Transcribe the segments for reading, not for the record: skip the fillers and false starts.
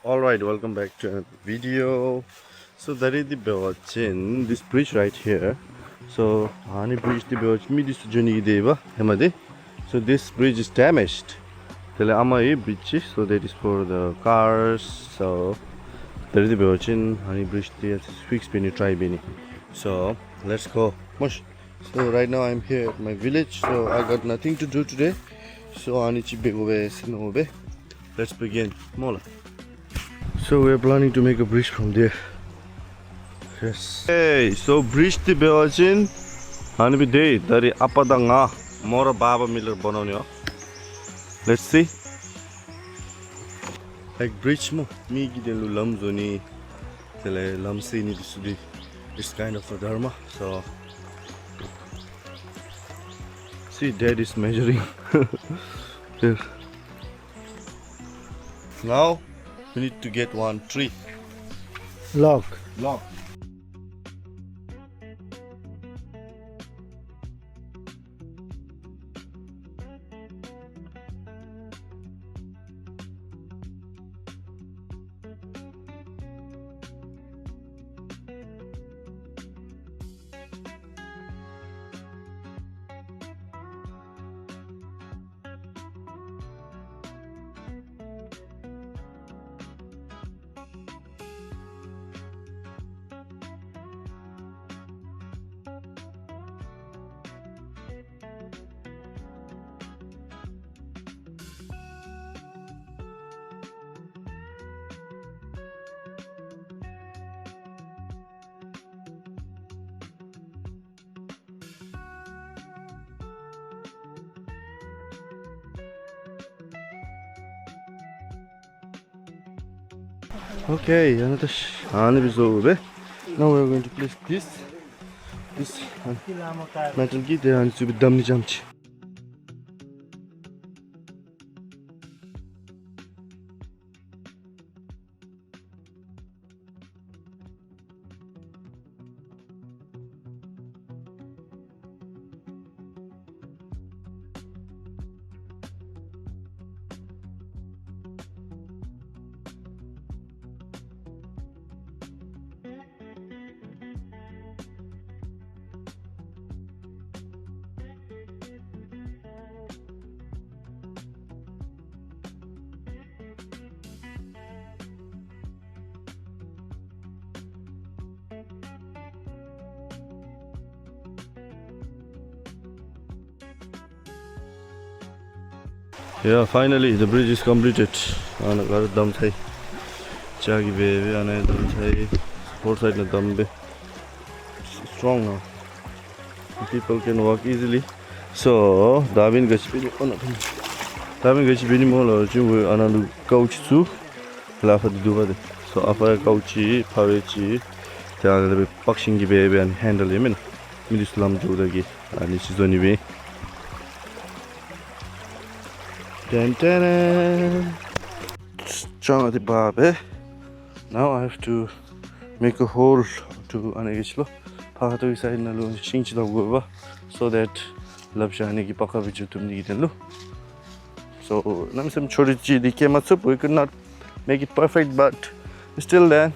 Alright, welcome back to another video. So that is the Bewachin, this bridge right here. So Hani bridge the Bewach me this journey deva Hemade. So this bridge is damaged. Tele Amai bridge, so that is for the cars. So that is the Bewachin Hani bridge the fix bini try bini. So let's go. Mush. So right now I'm here at my village, so I got nothing to do today. So Anichi Begobe Sinobe. Let's begin. Mola. So we're planning to make a bridge from there. Yes. Hey, so bridge the Beojin. Hanibi day, dari apadanga mora baba miller bononio. Let's see. Like bridge mo, me gidelu lamzoni, tele lamsi ni disudi. It's kind of a dharma. So see, dad is measuring. There. Now we need to get one tree. Log. Log. Okay, another over. Now we're going to place this metal key there and to be dummy jumped. Yeah, finally the bridge is completed. Ana gar dam thai. Chagi baby ana dam thai. Four side na dam be. Strong now. People can walk easily. So, Davin gachi ona. Davin gachi bini mola ju ana lu couch su. Lafa di duba de. So apa couchi pawechi. Tya de pakshin gi baby and handle yemen. Milislam ju dagi. Ani sizoni be. Now I have to make a hole to anegishlo. Pakato side na lo shinchi go so that labshani ki paka bichu tumni gidenlo. So nam some chori chi dike matsup we could not make it perfect, but still then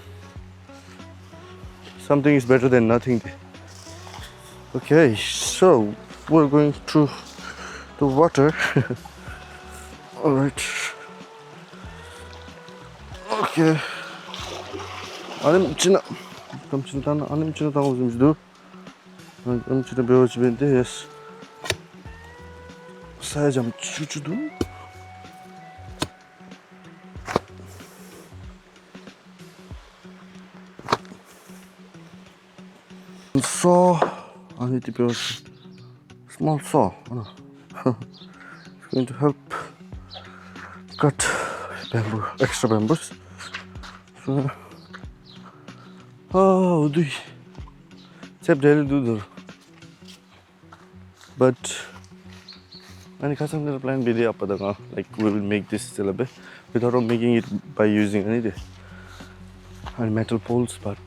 something is better than nothing. Okay, so we're going through the water. Alright. Okay. Anim china. Come china anim china tango do. Anim china beochi bente yes. Saya jam chuchu do. Saw. I need to beochi. Small saw. It's going to help cut bamboo, extra bamboos. So, oh, do except daily do. But I can't plan video up like we will make this still a bit without making it by using any metal poles. But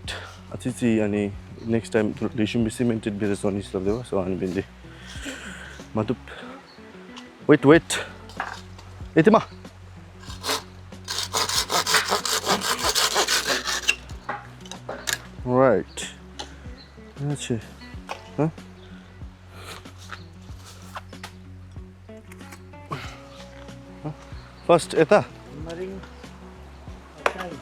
I next time they should be cemented based on this level. So I'm bindi. Matup. Wait. Etima. right. Achhe. Huh? First, eta. Maring outside.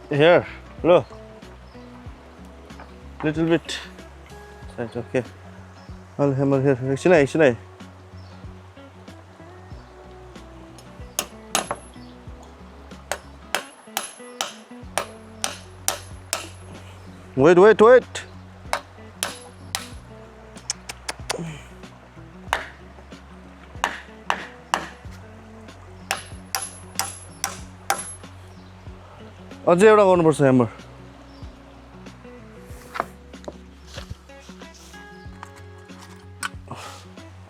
Here, look. Little bit. Right, okay. I'll hammer here. Actually. Wait. अझै एउटा गर्नुपर्छ hammer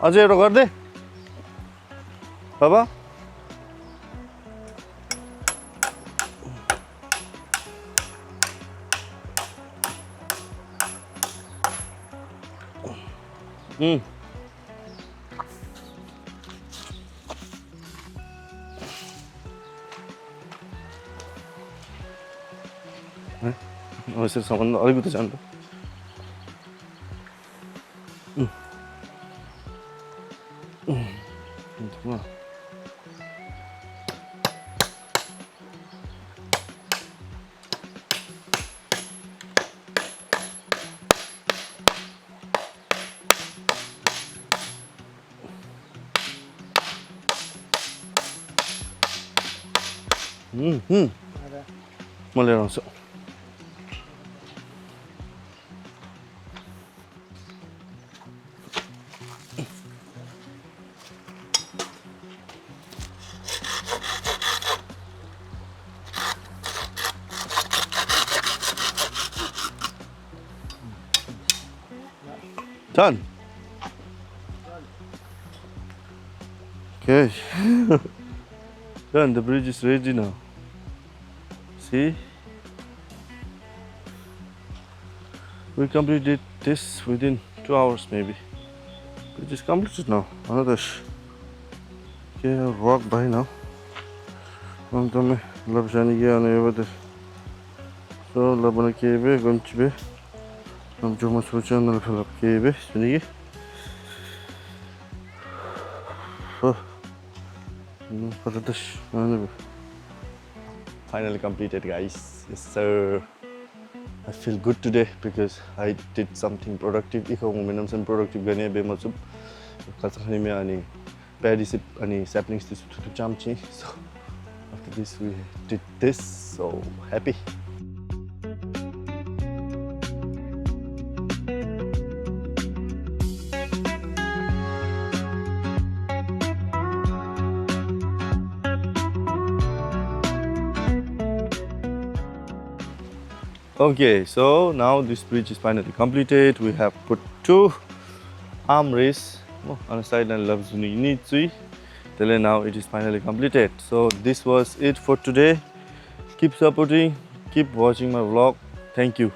अझै एउटा गर्दे बाबा यसरी सामान अलिकति जान्छ म लिएर आउँछु Done. Okay. Done. The bridge is ready now. See? We completed this within 2 hours maybe. Bridge is completed now. Another. Okay, I'll walk by now. I'm going to over there. So, I'm going to I'm doing my channel for up here. Finally completed, guys. Yes, sir. I feel good today because I did something productive. Ikaw minam some productive gani be masub. Kasahani me ani paddy sip ani saplings to chamchi. So after this we did this. So happy. Okay, so now this bridge is finally completed. We have put 2 armrests on the side and loves need to. Now it is finally completed. So this was it for today. Keep supporting, keep watching my vlog. Thank you.